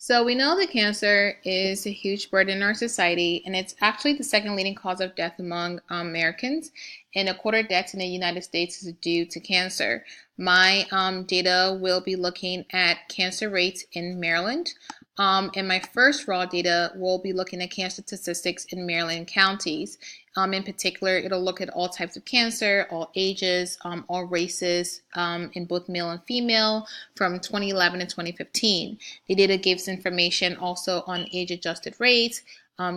So we know that cancer is a huge burden in our society, and it's actually the second leading cause of death among Americans. And a quarter deaths in the United States is due to cancer. My data will be looking at cancer rates in Maryland. And my first raw data will be looking at cancer statistics in Maryland counties. In particular, it'll look at all types of cancer, all ages, all races, in both male and female from 2011 and 2015. The data gives information also on age-adjusted rates,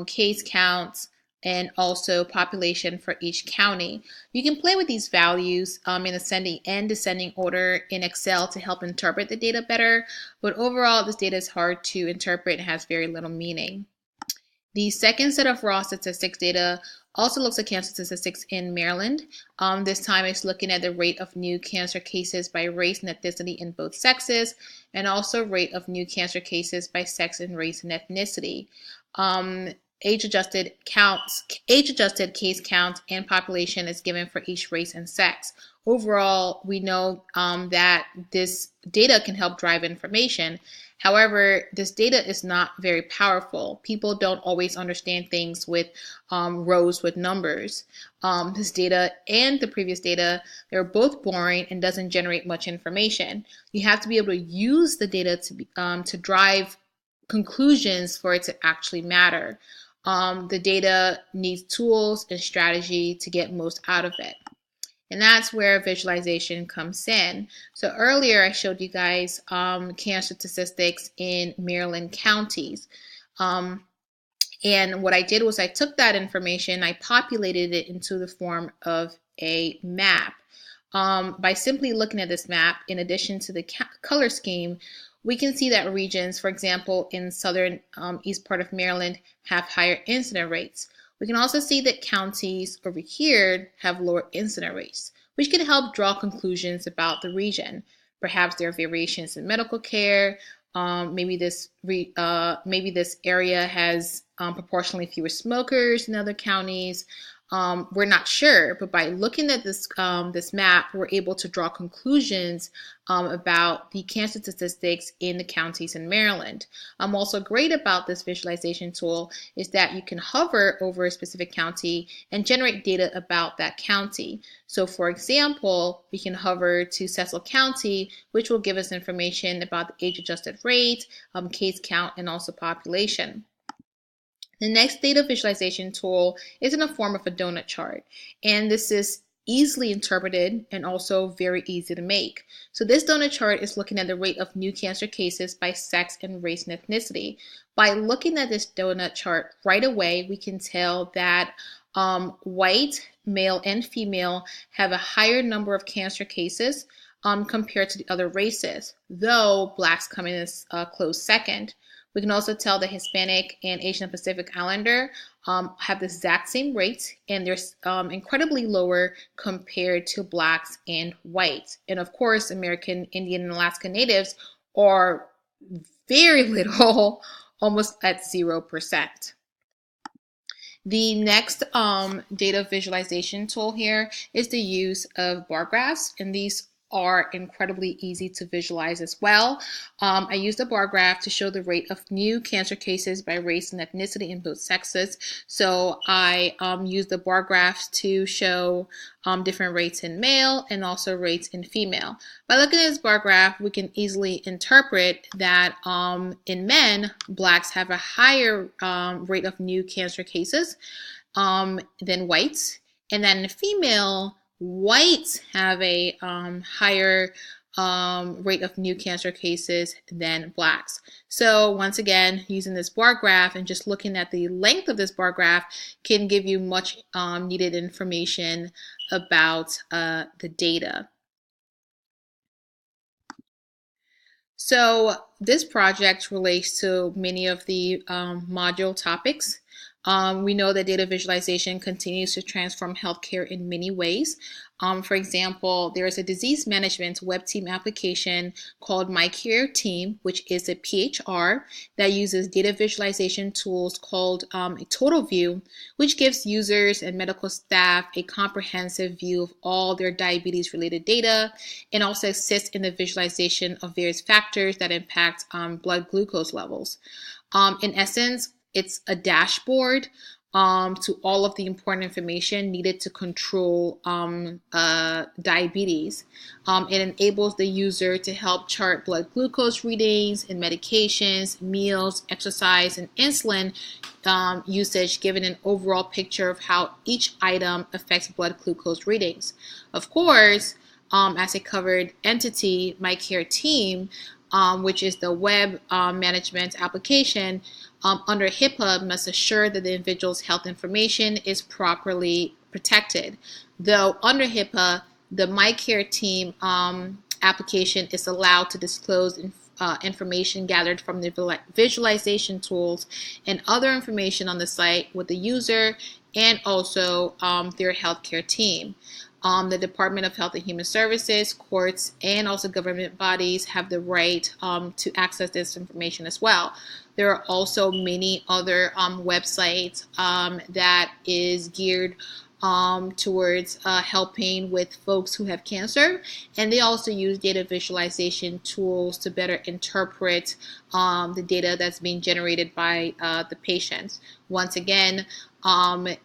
case counts, and also population for each county. You can play with these values in ascending and descending order in Excel to help interpret the data better, but overall this data is hard to interpret and has very little meaning. The second set of raw statistics data also looks at cancer statistics in Maryland. This time it's looking at the rate of new cancer cases by race and ethnicity in both sexes, and also rate of new cancer cases by sex and race and ethnicity. Age-adjusted case counts and population is given for each race and sex. Overall, we know that this data can help drive information. However, this data is not very powerful. People don't always understand things with rows with numbers. This data and the previous data, they're both boring and doesn't generate much information. You have to be able to use the data to drive conclusions for it to actually matter. The data needs tools and strategy to get most out of it. And that's where visualization comes in. So earlier I showed you guys cancer statistics in Maryland counties. And what I did was I took that information, I populated it into the form of a map. By simply looking at this map, in addition to the color scheme, we can see that regions, for example, in southern east part of Maryland, have higher incident rates. We can also see that counties over here have lower incident rates, which can help draw conclusions about the region. Perhaps there are variations in medical care. Maybe this area has proportionally fewer smokers than other counties. We're not sure, but by looking at this map, we're able to draw conclusions about the cancer statistics in the counties in Maryland. Also great about this visualization tool is that you can hover over a specific county and generate data about that county. So for example, we can hover to Cecil County, which will give us information about the age-adjusted rate, case count, and also population. The next data visualization tool is in the form of a donut chart, and this is easily interpreted and also very easy to make. So this donut chart is looking at the rate of new cancer cases by sex and race and ethnicity. By looking at this donut chart right away, we can tell that white, male, and female have a higher number of cancer cases compared to the other races, though blacks come in as a close second. We can also tell the Hispanic and Asian Pacific Islander have the exact same rates, and they're incredibly lower compared to blacks and whites. And of course, American Indian and Alaska Natives are very little, almost at 0%. The next data visualization tool here is the use of bar graphs, and these are incredibly easy to visualize as well. I used a bar graph to show the rate of new cancer cases by race and ethnicity in both sexes. So I used the bar graphs to show different rates in male and also rates in female. By looking at this bar graph, we can easily interpret that in men, blacks have a higher rate of new cancer cases than whites, and then in female, whites have a higher rate of new cancer cases than blacks. So once again, using this bar graph and just looking at the length of this bar graph can give you much needed information about the data. So this project relates to many of the module topics. We know that data visualization continues to transform healthcare in many ways. For example, there is a disease management web team application called MyCareTeam, which is a PHR that uses data visualization tools called a Total View, which gives users and medical staff a comprehensive view of all their diabetes-related data and also assists in the visualization of various factors that impact blood glucose levels. In essence, it's a dashboard to all of the important information needed to control diabetes. It enables the user to help chart blood glucose readings and medications, meals, exercise, and insulin usage, giving an overall picture of how each item affects blood glucose readings. Of course, as a covered entity, MyCareTeam, which is the web management application, under HIPAA must assure that the individual's health information is properly protected. Though under HIPAA, the MyCareTeam application is allowed to disclose information gathered from the visualization tools and other information on the site with the user and also their healthcare team. The Department of Health and Human Services, courts, and also government bodies have the right to access this information as well. There are also many other websites that is geared towards helping with folks who have cancer, and they also use data visualization tools to better interpret the data that's being generated by the patients. Once again,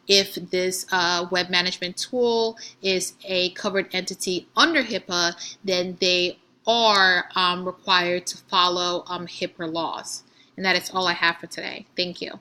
if this web management tool is a covered entity under HIPAA, then they are required to follow HIPAA laws. And that is all I have for today. Thank you.